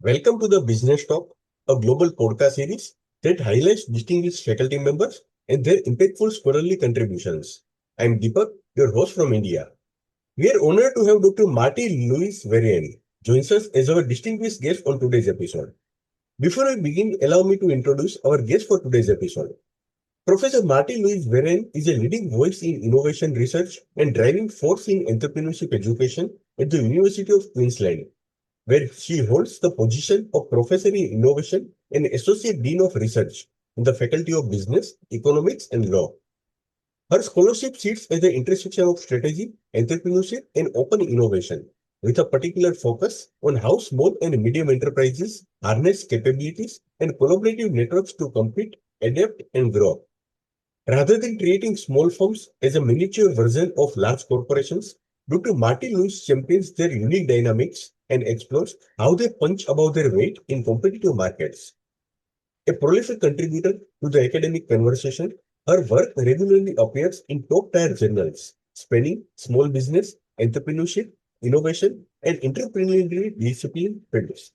Welcome to the Business Talk, a global podcast series that highlights distinguished faculty members and their impactful scholarly contributions. I'm Deepak, your host from India. We are honored to have Dr. Martie-Louise Verreynne joins us as our distinguished guest on today's episode. Before I begin, allow me to introduce our guest for today's episode. Professor Martie-Louise Verreynne is a leading voice in innovation research and driving force in entrepreneurship education at the University of Queensland, where she holds the position of Professor in Innovation and Associate Dean of Research in the Faculty of Business, Economics, and Law. Her scholarship sits at the intersection of strategy, entrepreneurship, and open innovation, with a particular focus on how small and medium enterprises harness capabilities and collaborative networks to compete, adapt, and grow. Rather than creating small firms as a miniature version of large corporations, Dr. Martie-Louise champions their unique dynamics and explores how they punch above their weight in competitive markets. A prolific contributor to the academic conversation, her work regularly appears in top-tier journals spanning small business, entrepreneurship, innovation, and entrepreneurial discipline fields.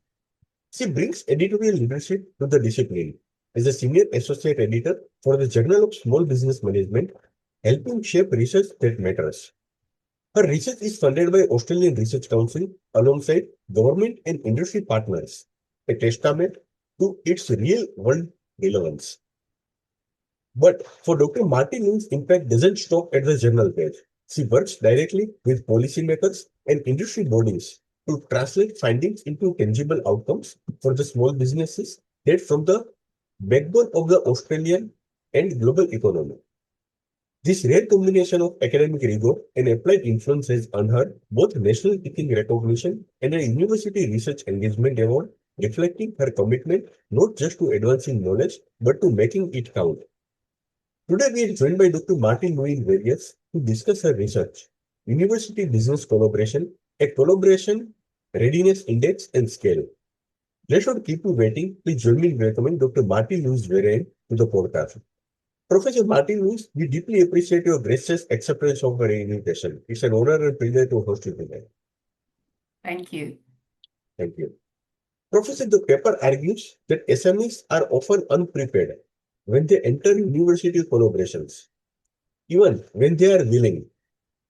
She brings editorial leadership to the discipline as a senior associate editor for the Journal of Small Business Management, helping shape research that matters. Her research is funded by Australian Research Council alongside government and industry partners, a testament to its real-world relevance. But for Dr. Martin's impact doesn't stop at the journal page. She works directly with policymakers and industry bodies to translate findings into tangible outcomes for the small businesses that form the backbone of the Australian and global economy. This rare combination of academic rigor and applied influence has earned her both national teaching recognition and a university research engagement award, reflecting her commitment not just to advancing knowledge but to making it count. Today we are joined by Dr. Martie-Louise Verreynne to discuss her research, University Business Collaboration, a Collaboration Readiness Index and Scale. Let's not keep you waiting. Please join me in welcoming Dr. Martie-Louise Verreynne to the podcast. Professor Martie-Louise, we deeply appreciate your gracious acceptance of our invitation. It's an honor and pleasure to host you today. Thank you. Thank you. Professor, the paper argues that SMEs are often unprepared when they enter university collaborations, even when they are willing.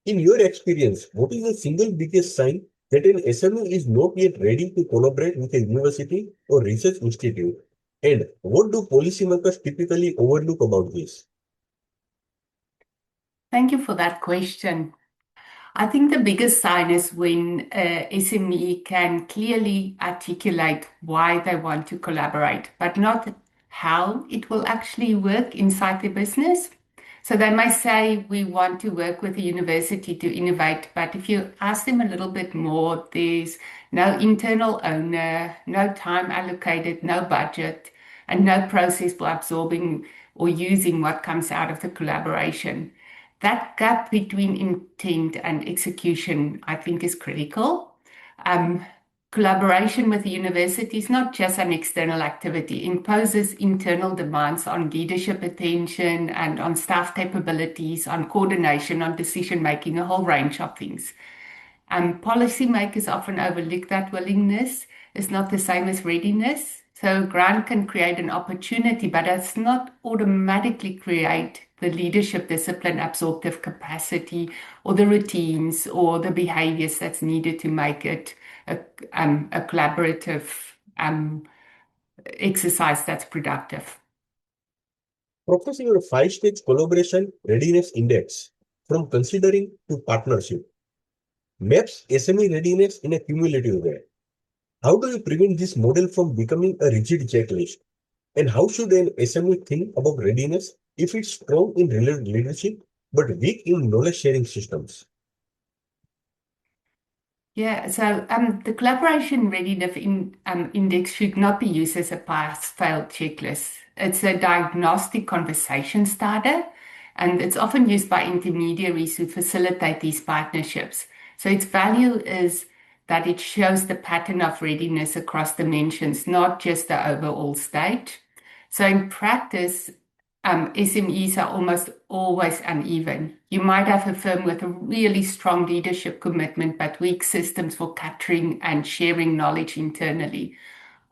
In your experience, what is the single biggest sign that an SME is not yet ready to collaborate with a university or research institute? And what do policymakers typically overlook about this? Thank you for that question. I think the biggest sign is when a SME can clearly articulate why they want to collaborate, but not how it will actually work inside the business. So they may say, we want to work with the university to innovate, but if you ask them a little bit more, there's no internal owner, no time allocated, no budget, and no process for absorbing or using what comes out of the collaboration. That gap between intent and execution, I think, is critical. Collaboration with the university is not just an external activity, it imposes internal demands on leadership attention and on staff capabilities, on coordination, on decision making, a whole range of things. Policymakers often overlook that willingness. It's not the same as readiness. So a grant can create an opportunity, but it's not automatically create the leadership discipline, absorptive capacity, or the routines or the behaviors that's needed to make it a collaborative exercise that's productive. Professor, your five-stage collaboration readiness index from considering to partnership maps SME readiness in a cumulative way. How do you prevent this model from becoming a rigid checklist? And how should an SME think about readiness if it's strong in leadership but weak in knowledge sharing systems? Yeah, so the Collaboration Readiness Index should not be used as a pass-fail checklist. It's a diagnostic conversation starter, and it's often used by intermediaries who facilitate these partnerships. So its value is that it shows the pattern of readiness across dimensions, not just the overall state. So in practice, SMEs are almost always uneven. You might have a firm with a really strong leadership commitment, but weak systems for capturing and sharing knowledge internally.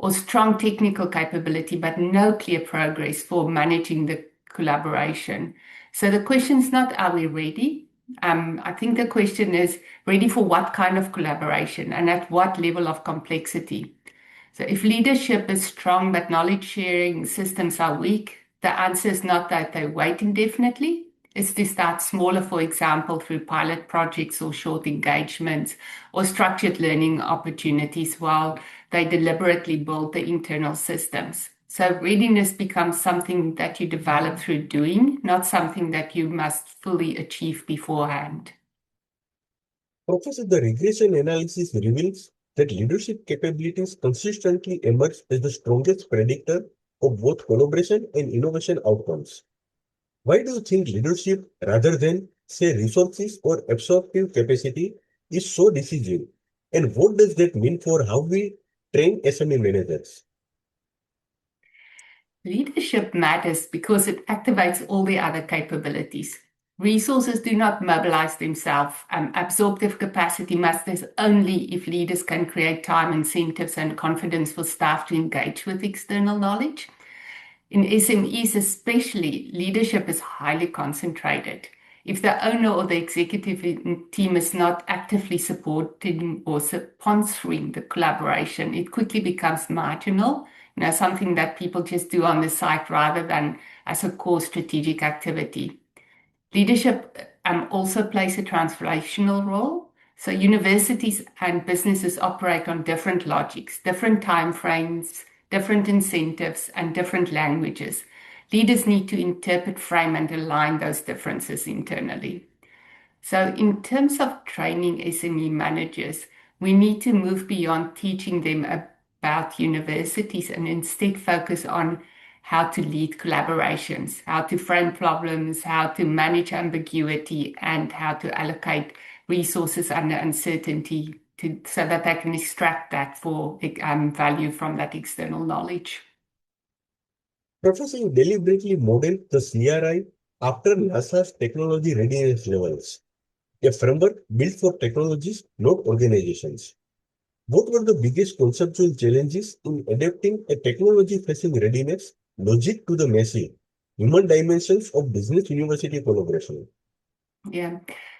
or strong technical capability, but no clear progress for managing the collaboration. So the question is not, are we ready? I think the question is, ready for what kind of collaboration and at what level of complexity? So if leadership is strong but knowledge sharing systems are weak, the answer is not that they wait indefinitely. It's to start smaller, for example, through pilot projects or short engagements or structured learning opportunities while they deliberately build the internal systems. So readiness becomes something that you develop through doing, not something that you must fully achieve beforehand. Professor, the regression analysis reveals that leadership capabilities consistently emerge as the strongest predictor of both collaboration and innovation outcomes. Why do you think leadership, rather than, say, resources or absorptive capacity, is so decisive? And what does that mean for how we train SME managers? Leadership matters because it activates all the other capabilities. Resources do not mobilize themselves. Absorptive capacity matters only if leaders can create time, incentives, and confidence for staff to engage with external knowledge. In SMEs especially, leadership is highly concentrated. If the owner or the executive team is not actively supporting or sponsoring the collaboration, it quickly becomes marginal, something that people just do on the side rather than as a core strategic activity. Leadership also plays a transformational role. So universities and businesses operate on different logics, different time frames, different incentives, and different languages. Leaders need to interpret, frame, and align those differences internally. So in terms of training SME managers, we need to move beyond teaching them about universities and instead focus on how to lead collaborations, how to frame problems, how to manage ambiguity, and how to allocate resources under uncertainty so that they can extract that for value from that external knowledge. Professor, you deliberately modeled the CRI after NASA's technology readiness levels, a framework built for technologies, not organizations. What were the biggest conceptual challenges in adapting a technology-facing readiness logic to the messy human dimensions of business university collaboration? Yeah,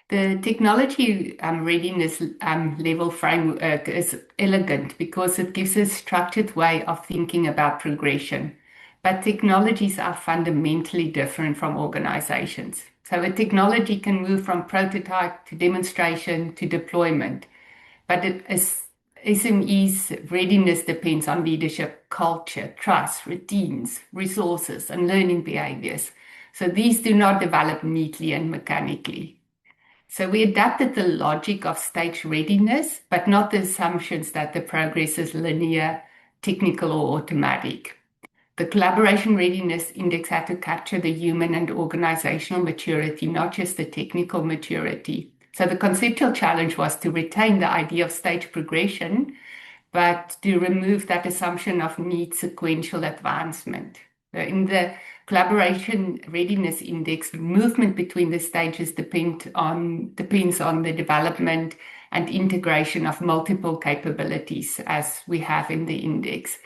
the technology readiness level framework is elegant because it gives a structured way of thinking about progression. But technologies are fundamentally different from organizations. So a technology can move from prototype to demonstration to deployment. But SME's readiness depends on leadership, culture, trust, routines, resources, and learning behaviors. So these do not develop neatly and mechanically. So we adapted the logic of stage readiness, but not the assumptions that the progress is linear, technical, or automatic. The Collaboration Readiness Index had to capture the human and organizational maturity, not just the technical maturity. So the conceptual challenge was to retain the idea of stage progression, but to remove that assumption of neat sequential advancement. In the Collaboration Readiness Index, movement between the stages depends on the development and integration of multiple capabilities, as we have in the index.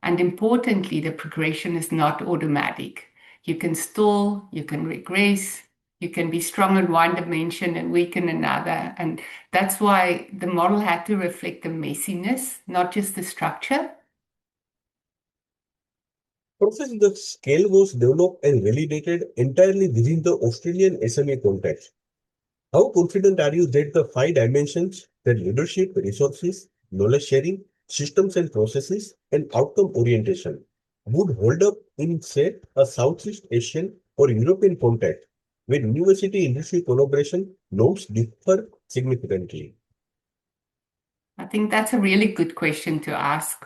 And importantly, the progression is not automatic. You can stall, you can regress, you can be strong in one dimension and weak in another. And that's why the model had to reflect the messiness, not just the structure. Professor, the scale was developed and validated entirely within the Australian SME context. How confident are you that the five dimensions, the leadership, resources, knowledge sharing, systems and processes, and outcome orientation, would hold up in, say, a Southeast Asian or European context where university industry collaboration norms differ significantly? I think that's a really good question to ask.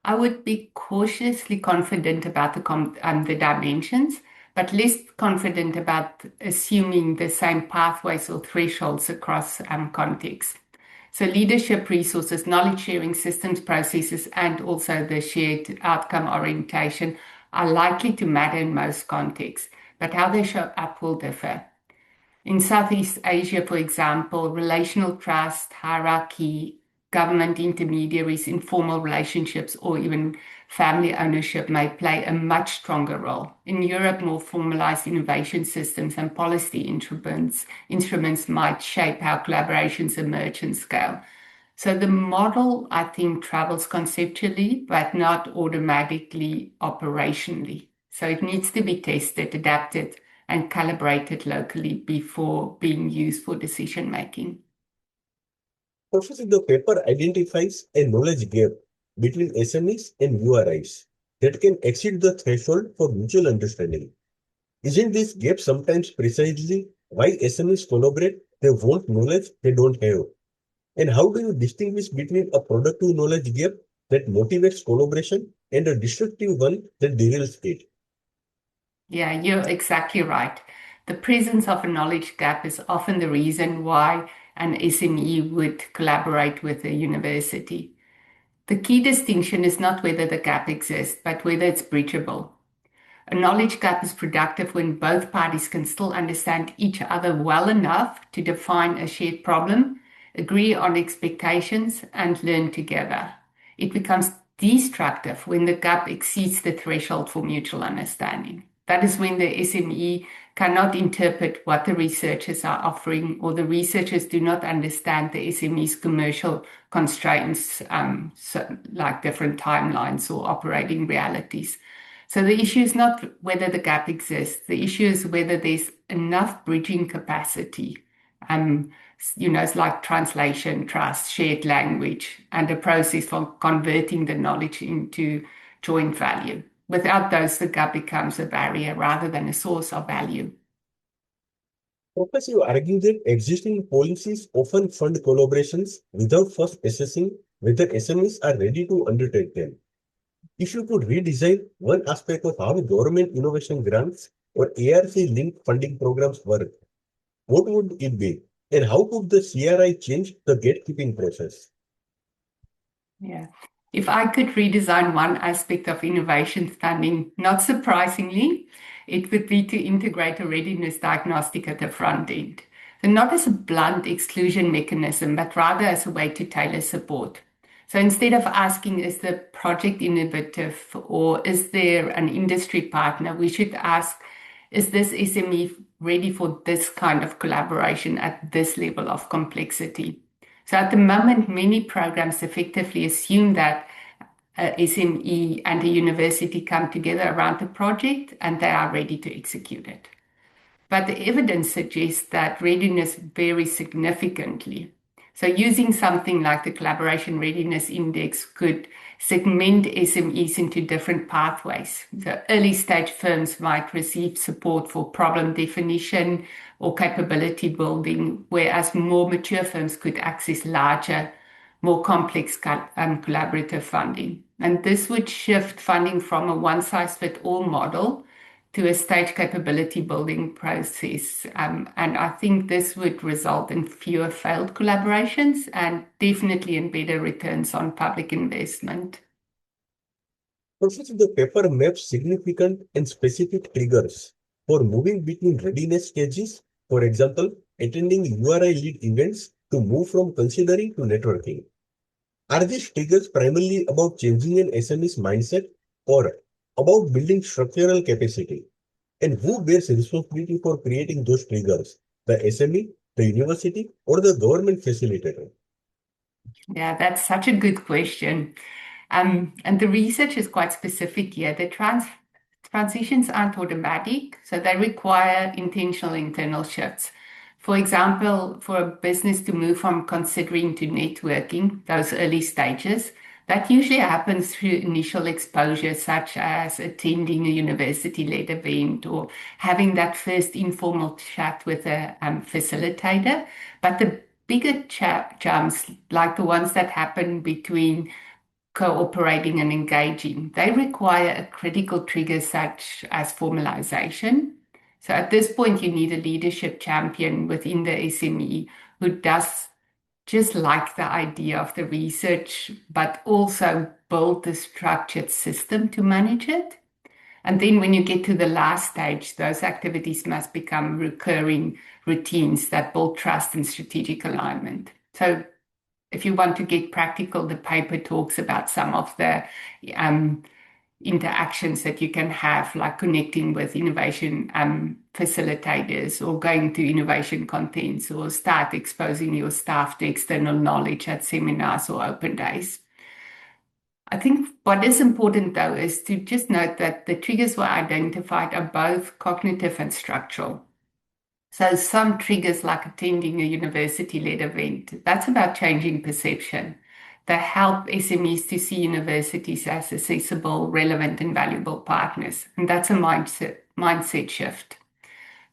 I would be cautiously confident about the dimensions, but less confident about assuming the same pathways or thresholds across contexts. So leadership resources, knowledge sharing systems, processes, and also the shared outcome orientation are likely to matter in most contexts, but how they show up will differ. In Southeast Asia, for example, relational trust, hierarchy, government intermediaries, informal relationships, or even family ownership may play a much stronger role. In Europe, more formalized innovation systems and policy instruments might shape how collaborations emerge and scale. So the model, I think, travels conceptually, but not automatically operationally. So it needs to be tested, adapted, and calibrated locally before being used for decision making. Professor, the paper identifies a knowledge gap between SMEs and URIs that can exceed the threshold for mutual understanding. Isn't this gap sometimes precisely why SMEs collaborate? They want knowledge they don't have. And how do you distinguish between a productive knowledge gap that motivates collaboration and a destructive one that derails it? Yeah, you're exactly right. The presence of a knowledge gap is often the reason why an SME would collaborate with a university. The key distinction is not whether the gap exists, but whether it's breachable. A knowledge gap is productive when both parties can still understand each other well enough to define a shared problem, agree on expectations, and learn together. It becomes destructive when the gap exceeds the threshold for mutual understanding. That is when the SME cannot interpret what the researchers are offering, or the researchers do not understand the SME's commercial constraints, like different timelines or operating realities. So the issue is not whether the gap exists. The issue is whether there's enough bridging capacity. It's like translation, trust, shared language, and a process for converting the knowledge into joint value. Without those, the gap becomes a barrier rather than a source of value. Professor, you argue that existing policies often fund collaborations without first assessing whether SMEs are ready to undertake them. If you could redesign one aspect of how government innovation grants or ARC-linked funding programs work, what would it be? And how could the CRI change the gatekeeping process? Yeah. If I could redesign one aspect of innovation funding, not surprisingly, it would be to integrate a readiness diagnostic at the front end. So not as a blunt exclusion mechanism, but rather as a way to tailor support. So instead of asking, is the project innovative or is there an industry partner, we should ask, is this SME ready for this kind of collaboration at this level of complexity? So at the moment, many programs effectively assume that a SME and a university come together around a project and they are ready to execute it. But the evidence suggests that readiness varies significantly. So using something like the Collaboration Readiness Index could segment SMEs into different pathways. So early stage firms might receive support for problem definition or capability building, whereas more mature firms could access larger, more complex collaborative funding. And this would shift funding from a one-size-fits-all model to a stage capability building process. And I think this would result in fewer failed collaborations and definitely in better returns on public investment. Professor, the paper maps significant and specific triggers for moving between readiness stages, for example, attending URI-led events to move from considering to networking. Are these triggers primarily about changing an SME's mindset or about building structural capacity? And who bears responsibility for creating those triggers? The SME, the university, or the government facilitator? Yeah, that's such a good question. And the research is quite specific here. The transitions aren't automatic, so they require intentional internal shifts. For example, for a business to move from considering to networking, those early stages, that usually happens through initial exposure, such as attending a university-led event or having that first informal chat with a facilitator. But the bigger jumps, like the ones that happen between cooperating and engaging, they require a critical trigger such as formalization. So at this point, you need a leadership champion within the SME who does just like the idea of the research, but also build the structured system to manage it. And then when you get to the last stage, those activities must become recurring routines that build trust and strategic alignment. So If you want to get practical, the paper talks about some of the interactions that you can have, like connecting with innovation facilitators or going to innovation contents or start exposing your staff to external knowledge at seminars or open days. I think what is important though is to just note that the triggers were identified are both cognitive and structural. So some triggers like attending a university-led event, that's about changing perception. They help SMEs to see universities as accessible, relevant, and valuable partners. And that's a mindset shift.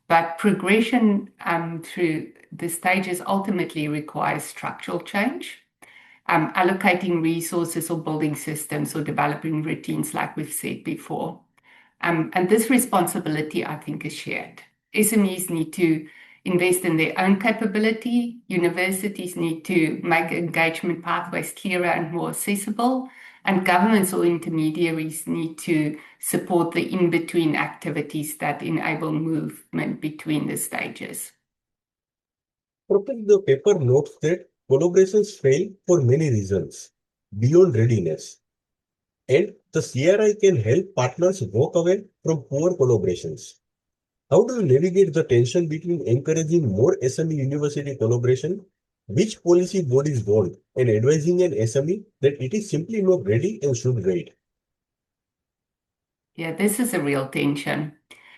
But progression through the stages ultimately requires structural change, allocating resources or building systems or developing routines, like we've said before. And this responsibility, I think, is shared. SMEs need to invest in their own capability. Universities need to make engagement pathways clearer and more accessible. And governments or intermediaries need to support the in-between activities that enable movement between the stages. Professor, the paper notes that collaborations fail for many reasons beyond readiness, and the CRI can help partners walk away from poor collaborations. How do you navigate the tension between encouraging more SME university collaboration, which policy bodies want, and advising an SME that it is simply not ready and should wait? Yeah, this is a real tension.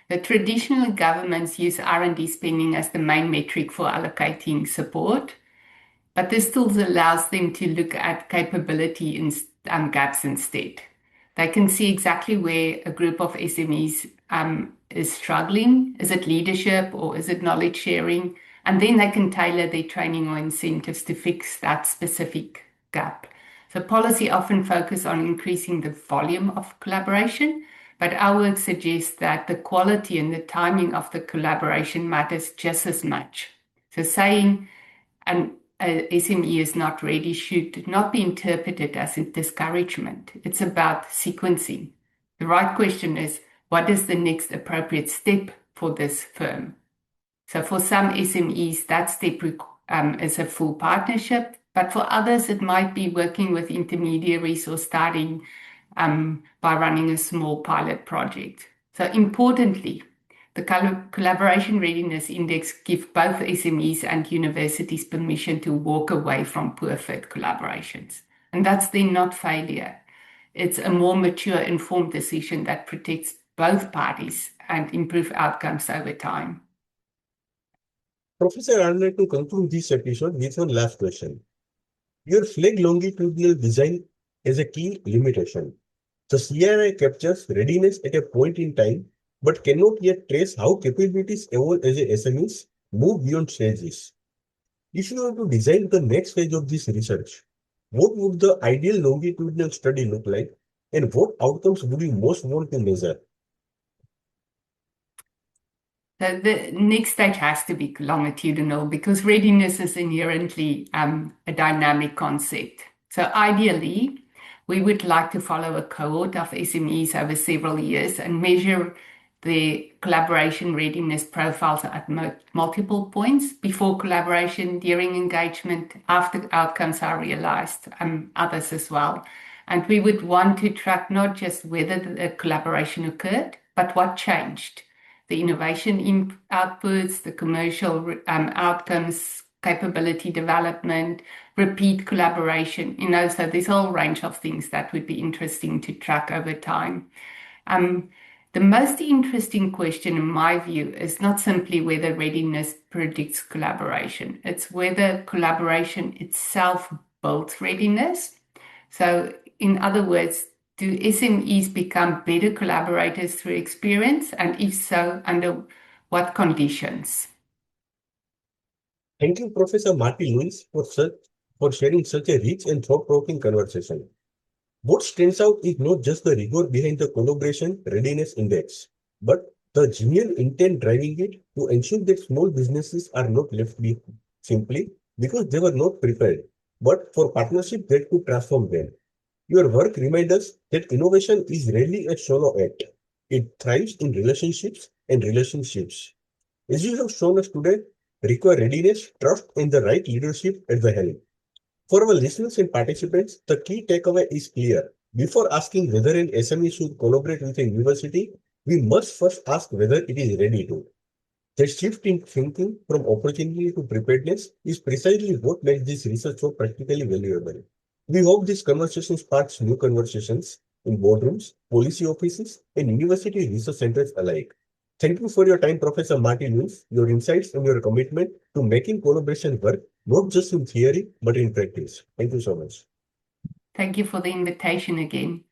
The traditional governments use R&D spending as the main metric for allocating support, but this tool allows them to look at capability gaps instead. They can see exactly where a group of SMEs is struggling. Is it leadership or is it knowledge sharing? And then they can tailor their training or incentives to fix that specific gap. So policy often focus on increasing the volume of collaboration, but our work suggests that the quality and the timing of the collaboration matters just as much. So saying an SME is not ready should not be interpreted as a discouragement. It's about sequencing. The right question is, what is the next appropriate step for this firm? So for some SMEs, that step is a full partnership, but for others, it might be working with intermediaries or starting by running a small pilot project. So importantly, the Collaboration Readiness Index gives both SMEs and universities permission to walk away from poor fit collaborations. And that's then not failure. It's a more mature, informed decision that protects both parties and improves outcomes over time. Professor, I'd like to conclude this episode with one last question. Your flag longitudinal design is a key limitation. The CRI captures readiness at a point in time, but cannot yet trace how capabilities evolve as SMEs move beyond stages. If you were to design the next phase of this research, what would the ideal longitudinal study look like, and what outcomes would you most want to measure? So the next stage has to be longitudinal because readiness is inherently a dynamic concept. So ideally, we would like to follow a cohort of SMEs over several years and measure the collaboration readiness profiles at multiple points before collaboration, during engagement, after outcomes are realized, others as well. And we would want to track not just whether the collaboration occurred, but what changed. The innovation outputs, the commercial outcomes, capability development, repeat collaboration, so there's a whole range of things that would be interesting to track over time. The most interesting question, in my view, is not simply whether readiness predicts collaboration. It's whether collaboration itself builds readiness. So, in other words, do SMEs become better collaborators through experience? And if so, under what conditions? Thank you, Professor Martie-Louise, for sharing such a rich and thought-provoking conversation. What stands out is not just the rigor behind the Collaboration Readiness Index, but the genuine intent driving it to ensure that small businesses are not left behind simply because they were not prepared, but for partnerships that could transform them. Your work reminds us that innovation is rarely a solo act. It thrives in relationships and relationships. As you have shown us today, require readiness, trust, and the right leadership at the helm. For our listeners and participants, the key takeaway is clear. Before asking whether an SME should collaborate with a university, we must first ask whether it is ready to. The shift in thinking from opportunity to preparedness is precisely what makes this research so practically valuable. We hope this conversation sparks new conversations in boardrooms, policy offices, and university research centers alike. Thank you for your time, Professor Martie-Louise, your insights and your commitment to making collaboration work, not just in theory, but in practice. Thank you so much. Thank you for the invitation again.